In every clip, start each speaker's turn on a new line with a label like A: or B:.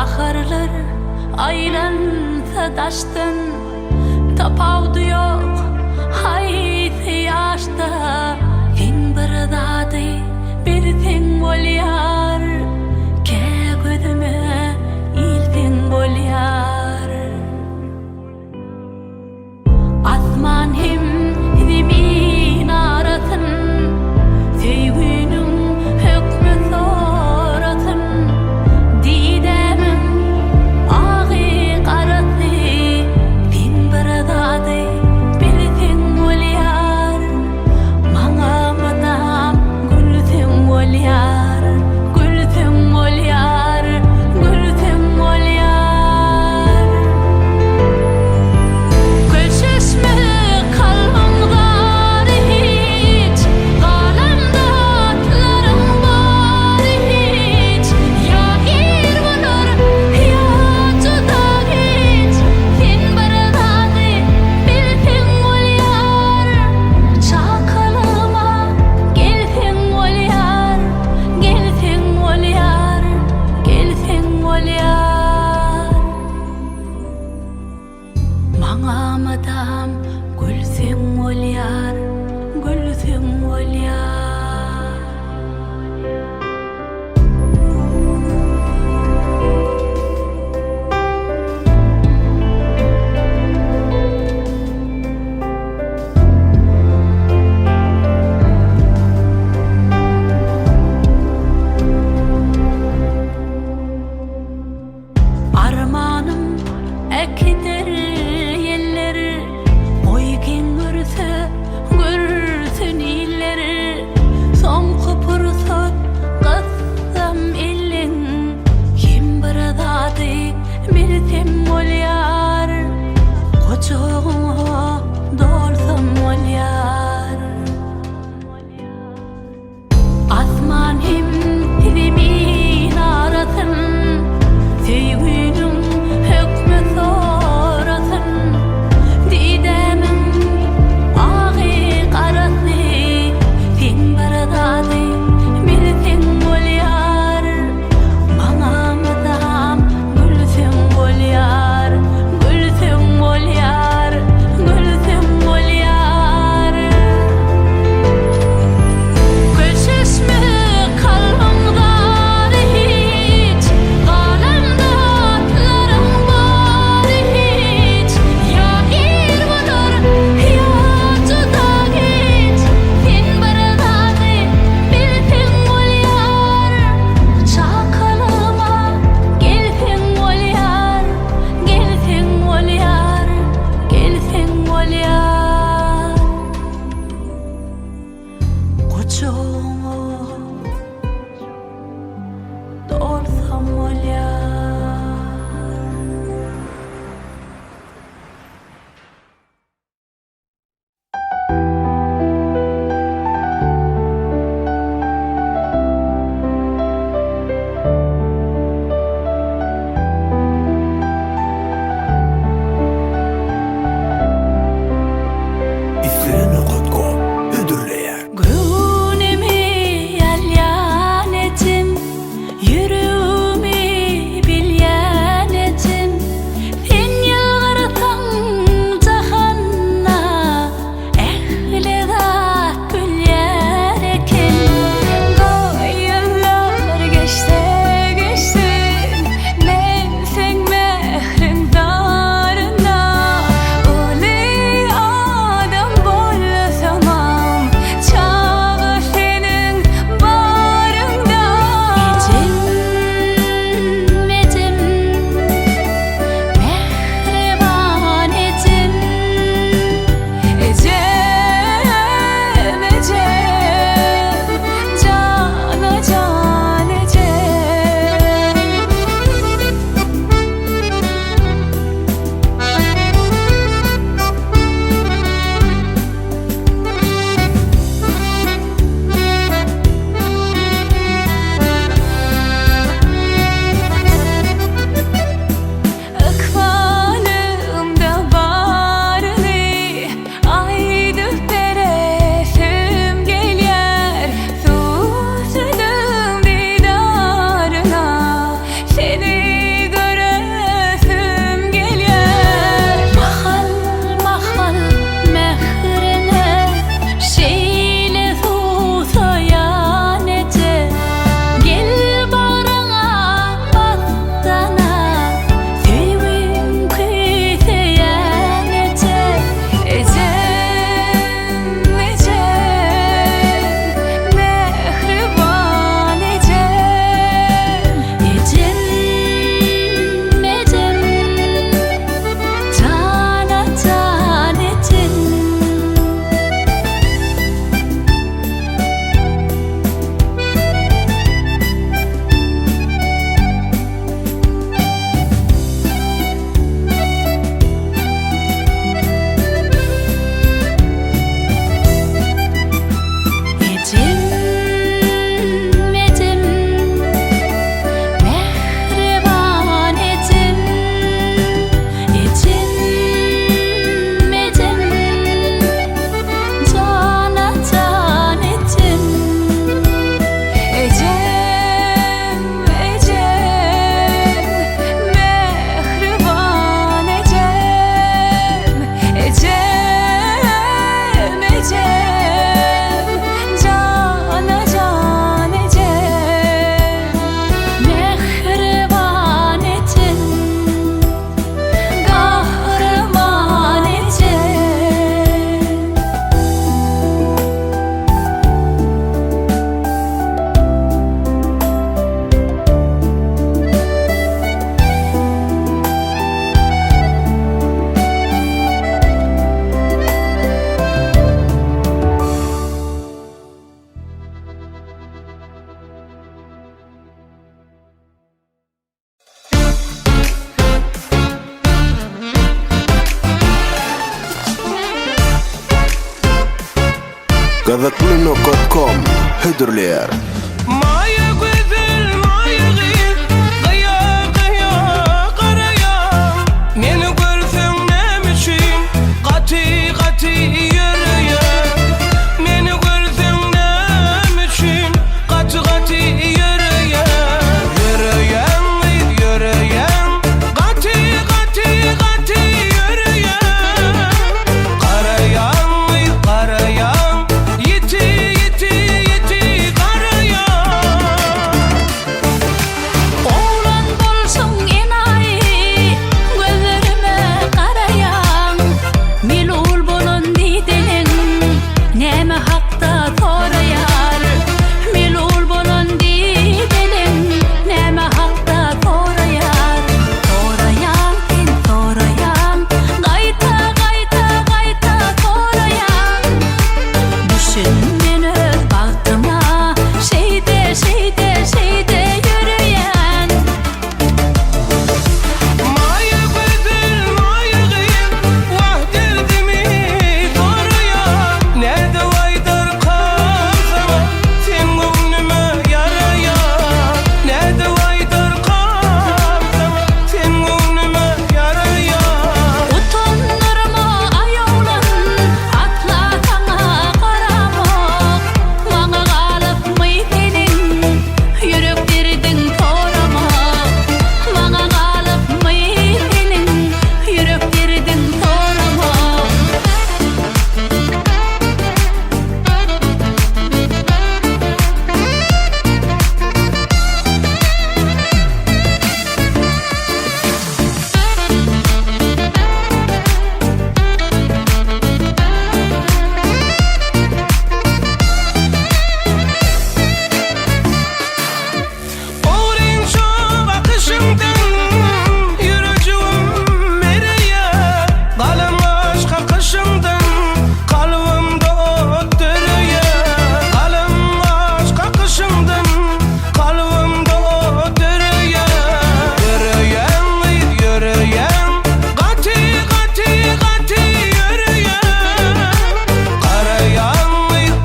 A: Ahırlar aylansa daştın, tapavdu yok hayti yaşta. Sen bir dadı bir sen bolyar, ke gözüme ilsen bolyar. Asman hem zemin arasın, sevginin hükmü sorasın. Didemim ağı karası, sen bir dadı bir sen bolyar. Bana madam gül sen bolyar, gül sen bolyar, gül sen bolyar. Gülşüş mü kalbimgar hiç, galamda atlarım var hiç. Ya ir bulur ya juda hiç, sen bir dadı bir sen bolyar. Çakalıma gel sen bolyar, gel sen bolyar, gel sen bolyar. Bana madam gül sen bolyar, gül sen bolyar. Armanım ekidir yerleri, boygen görse görsün illeri. Son kupursa kıssam elin, kim bir dadı bir sen bolyar. Koçoğuna dolsam bolyar. Asman hem zemin arasın, sevginin hükmü sorasın. Didemim ağı karası, sen bir dadı bir sen bolyar. Bana madam gül sen bolyar, gül sen bolyar, gül
B: Gazaklı.com hüdürler.
C: Maya güzel maya gıyır Gıya gıya karaya Meni görsün nemişim Gati gati yürüye Meni görsün nemişim Gati gati yürüye Yürüyen yürüyen Gati gati gati yürüye Karayan karayan Yiti yiti yiti karayan
A: Oğlan bolsun enayi gözlerime karayan Milul bolon didenen neme hakta torayar Milul bolon didenen neme hakta torayar Torayan ten torayan Gayta gayta gayta torayan Düşün men öz bagtıma Şeyde şeyde şeyde yürüyen
C: Maya güzel maya gıyır Vah derdimi koruyan Nerede vaydır kalsama Sen gönlüme yarayan Nerede vaydır kalsama Sen gönlüme yarayan
A: Utanırma ayağlan Atla sana karamok Bana kalıp mıytenin Yüreklerin toramak Bana kalıp mıytenin Yüreklerin toramak
C: Oğlum şu bakışımdan Yürücüğüm nereye Kalım aşk akışımdan Kalbimde oturuyor Kalım aşk akışımdan Kalbimde oturuyor Yürüyen yürüyen Gati gati gati yürüyen Karayan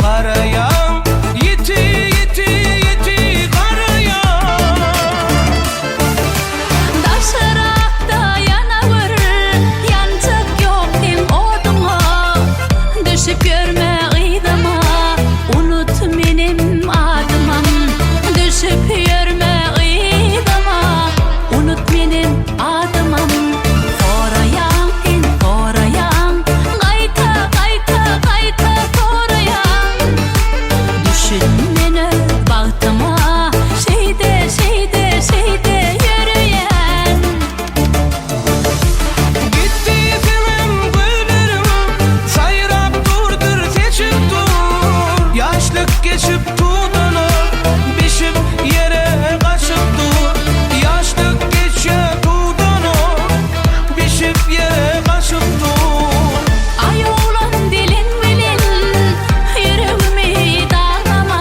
C: karayan Yiti yiti yiti karayan
A: Daşırakta yanavır Yancık yok dem oduma Düşüp görme gıydama Unut benim adımam Düşüp görme gıydama Unut benim adımam Torayan ten torayan Gayta gayta gayta torayan Düşün beni bagtıma Şeyde şeyde şeyde yürüyen
C: Gitti senem gözlerim Sayrap durdur seçip dur Yaşlık geçip tuğdunu Bişip yere kaçıp dur Yaşlık geçip tuğdunu Bişip yere kaçıp dur
A: Ay oğlan dilin bilin Yüreğimi dağlama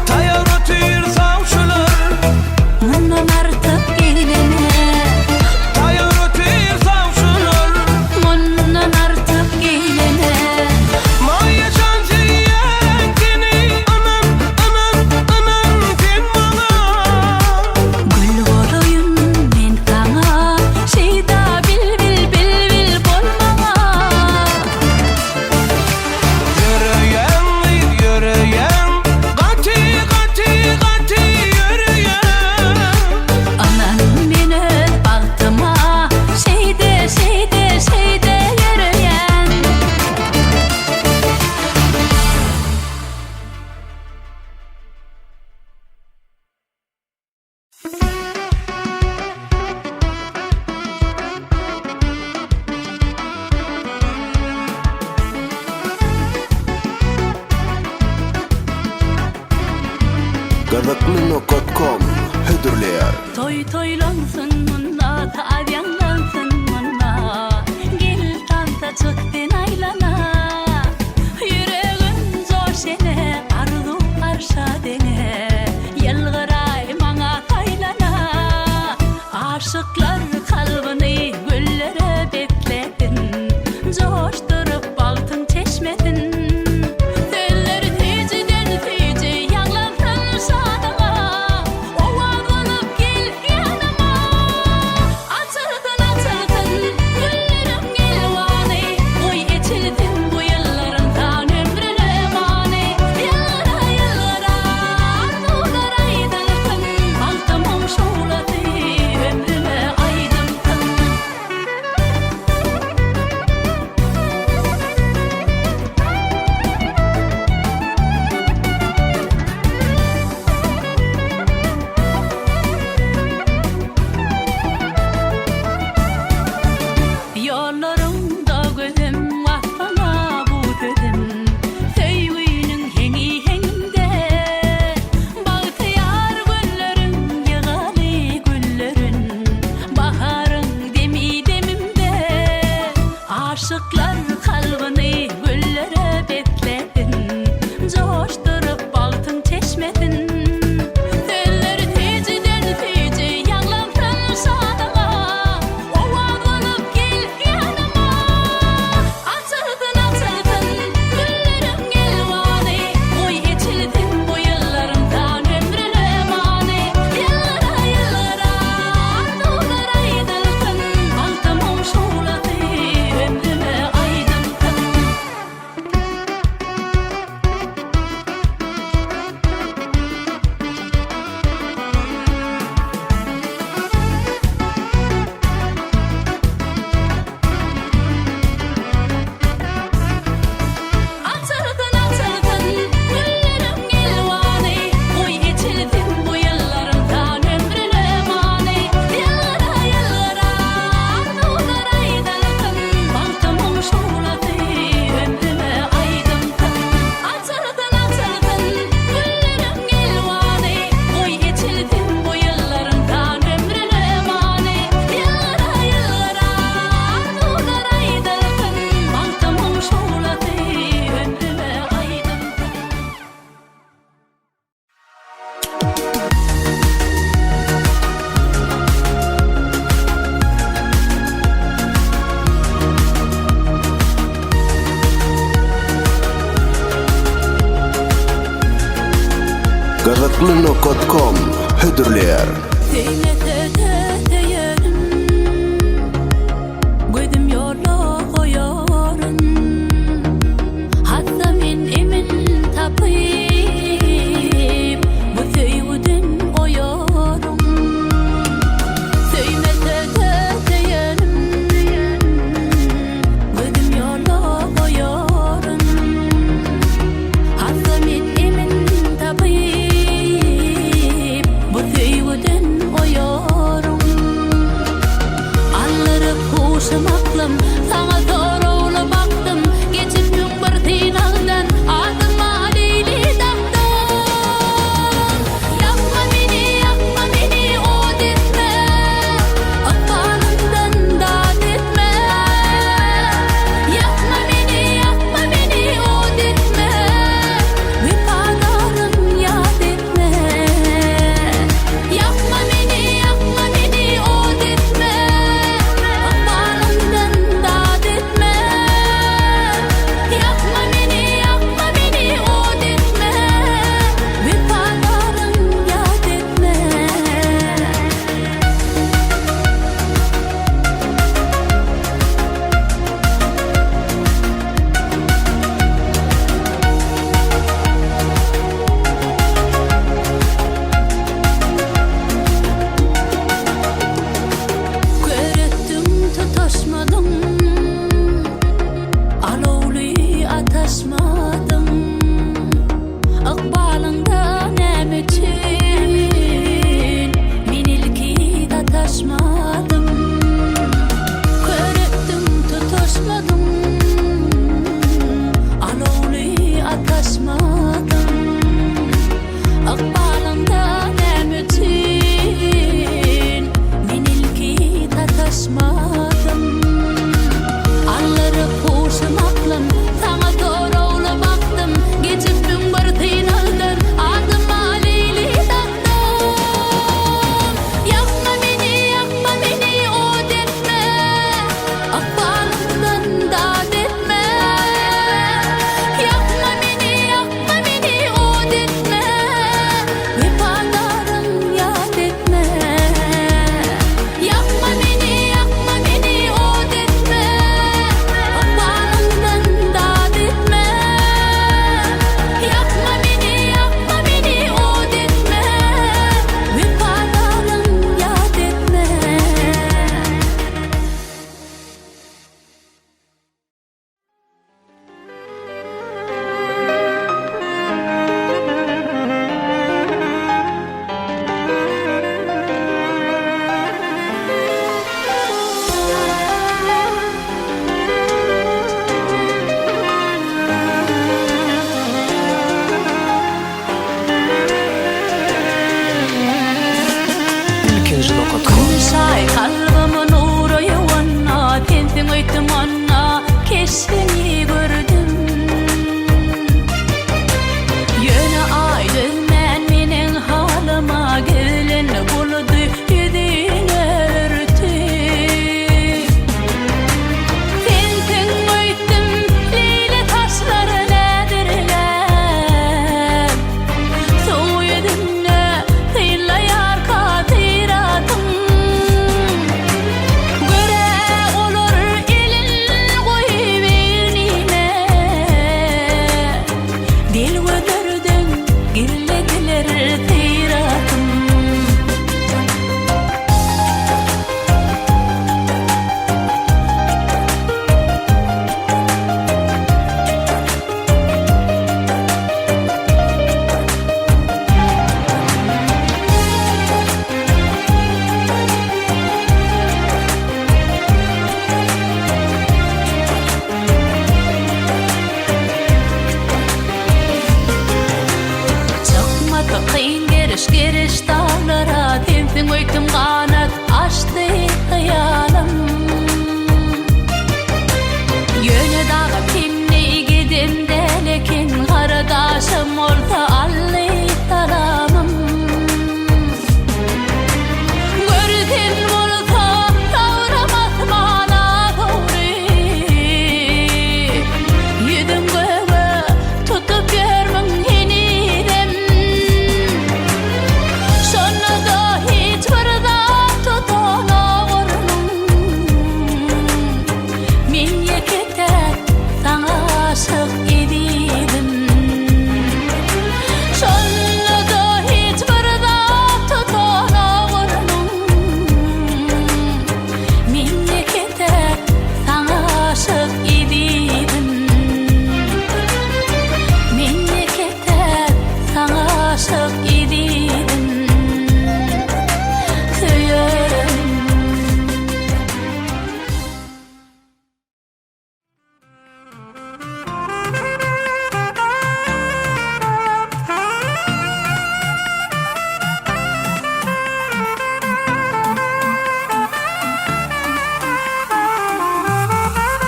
C: Tayar ötür savşular
A: Bundan artık gelene
C: Tayar ötür savşular
A: Bundan artık gelene
C: Maya canciyen seni Anam anam anam sen bana
A: Gül olayım men sana Şeyda bil bil bil bil bolmama
C: Yürüyen yürüyen Gati gati gati yürüyen
A: Anan beni bagtıma Şeyde şeyde şeyde yürüyen
B: Gazaklı.com hüdürler.
A: Toy toylansın munda, tadyanlansın munda Gel tanta çıktın aylana Yüreğin zor sene, arzu karşa dene Yelgıray mana taylana Aşıklar kalbini güllere bekledin Coşturup altın çeşmedin Dölle
B: Klinok.com hüdürler.
A: Zeynete yerim, gözüm yola koyarım. Hatta min emin tapıp bu sevudun oyarım. Zeynete yerim, gözüm yola koyarım. Hatta min emin tapıp bu sevudun oyarım. Anlarıp huşum aklım, sana doğru baktım. Geçip gün bir tinağdan adıma leyli taktım. Yapma beni o detme, akbalımdan dağıt etme. Yapma beni o detme, vefadarım yad etme. Yapma beni o detme, akbalımdan dağıt etme.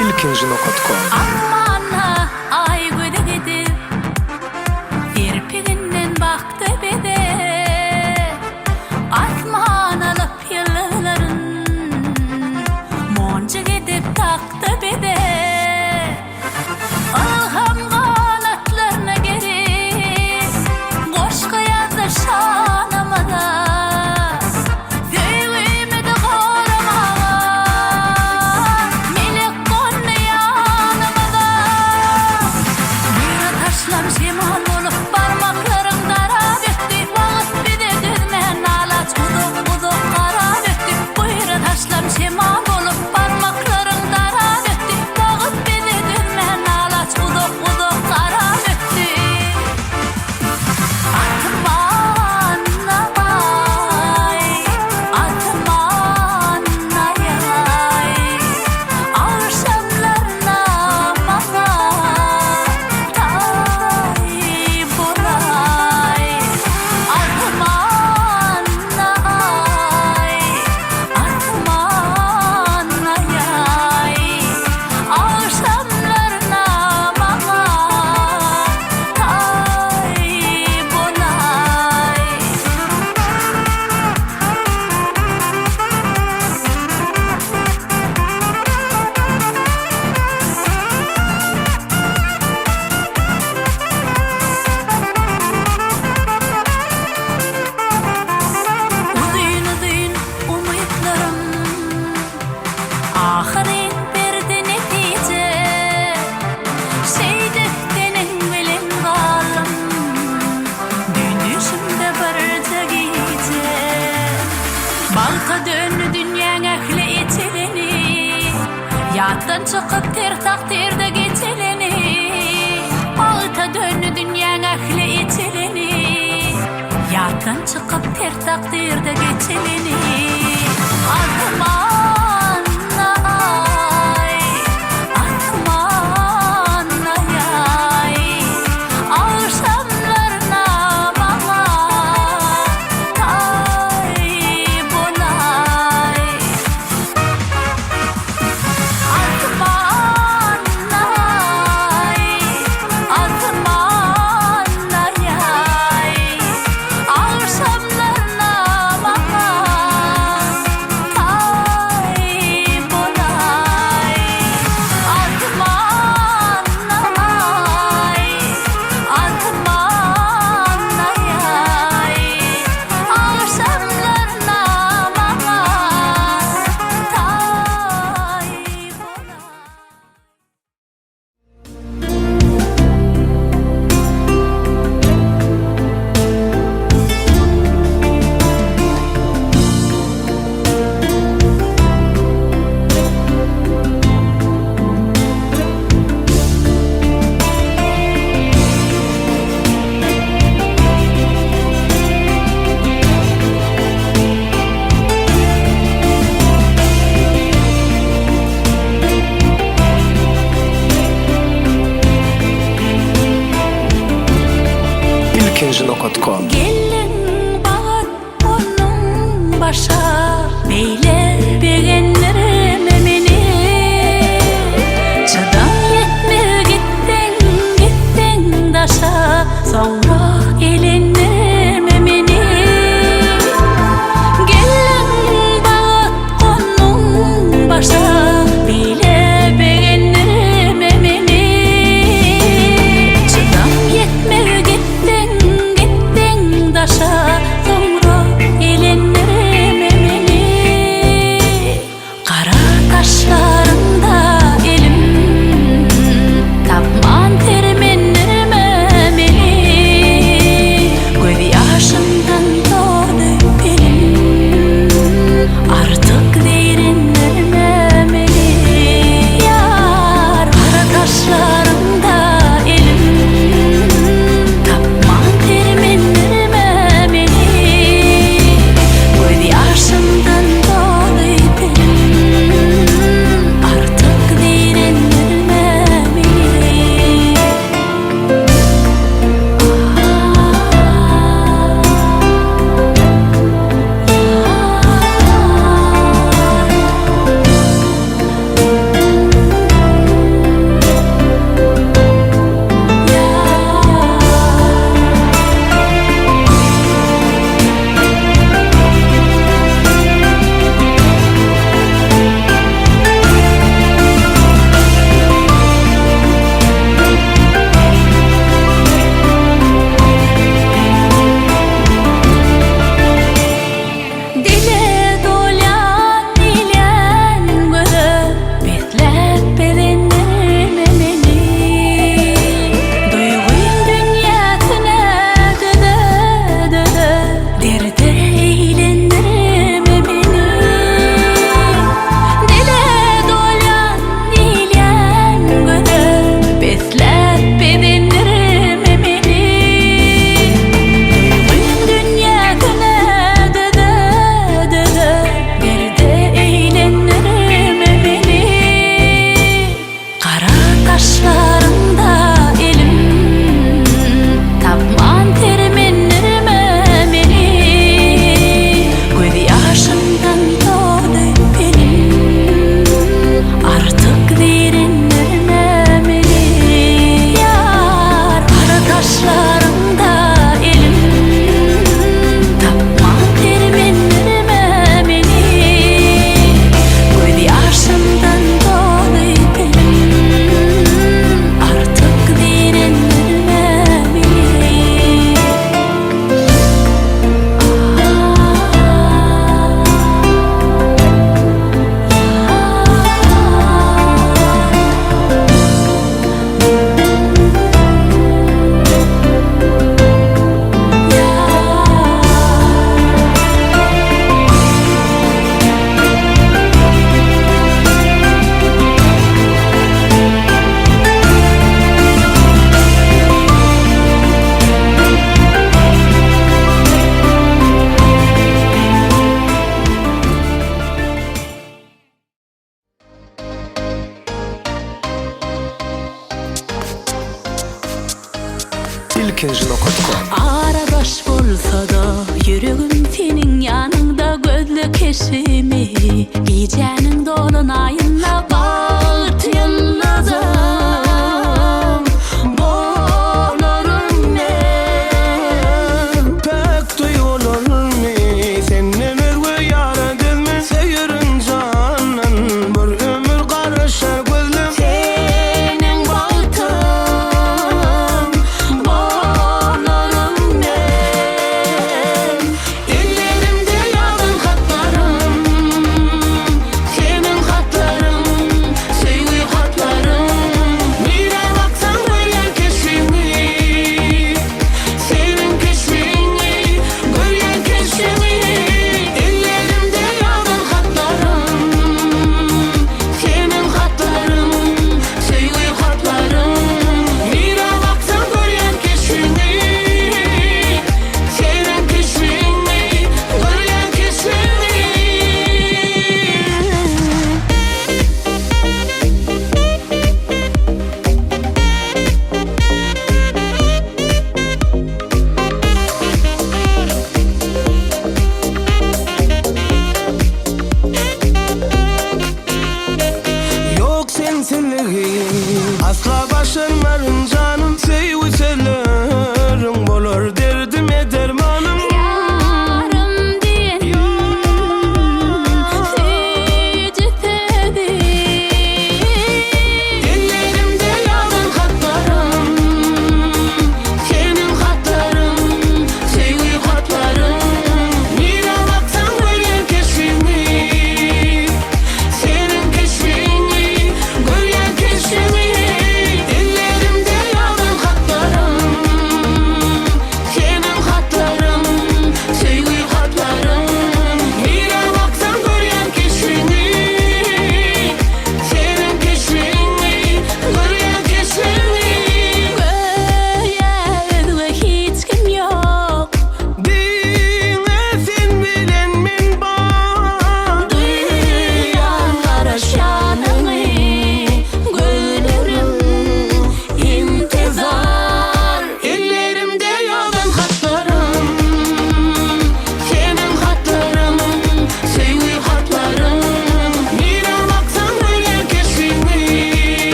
D: ilkinjino.com.
A: Ammana ay güde gidip Kirpiginden baktı bede Asman alıp yılların Monca gidip taktı bede Ilham kanatlarına geri Koş kayadı şanımada Göğüme de koramağa Melek konne yanımada Bir taşlar şemal olup parmaklarım kara döktü Bağıt bir de düzmen ağlaç uduk kara döktü Buyur taşlar şemal olup parmaklarım kara döktü Bağıt bir de düzmen ağlaç uduk kara döktü Atmanna ay, atmanna yay Akşamlarına bana tay bulay Atmanna ay, atmanna yay Akşamlarına bana tay bulay Uzun umutlarım Ahiret berdi netice Seydektenin bilen kalım Dönüşümde barca giyce Balta dönü dünyanın ehli içileni Yattan çıkıp ter takdirde geçileni Balta dönü dünyanın ehli içileni Yattan çıkıp ter takdirde geçileni Atmanna ay, atmanna yay Akşamlarına bana tay bulay Atmanna ay, atmanna yay Akşamlarına bana tay bulay Atmanna ay, atmanna yay Akşamlarına bana tay
D: ilkinjino.com.
A: Gelin bağıt onun başa Beyle beğenlerime meni Çadam yetme gittin daşa Sonra elenlerime meni Gelin bağıt onun başa Beyle beğenlerime meni Çadam yetme gittin
D: ilkinji.com.
A: Aradaş bolsa da yüreğim senin yanında gözlü keşimi gecenin dolunayında bağırt yıldızım bolurum ben.
C: Pek duyulur mu? Seninle bir yaradım mı? Seyirin canan bir ömür karışır gözlüm.
A: Senin bağıtın bolurum ben. Ellerimde yazın hatlarım, senin hatların, sevgi hatların. Mire baksan göryen keşfini, senin keşfini, göryen keşfini. Ellerimde yazın hatlarım, senin hatların, sevgi hatların. Mire baksan göryen keşfini, senin keşfini, göryen keşfini.
C: Yok sensinliğin asla başarmarım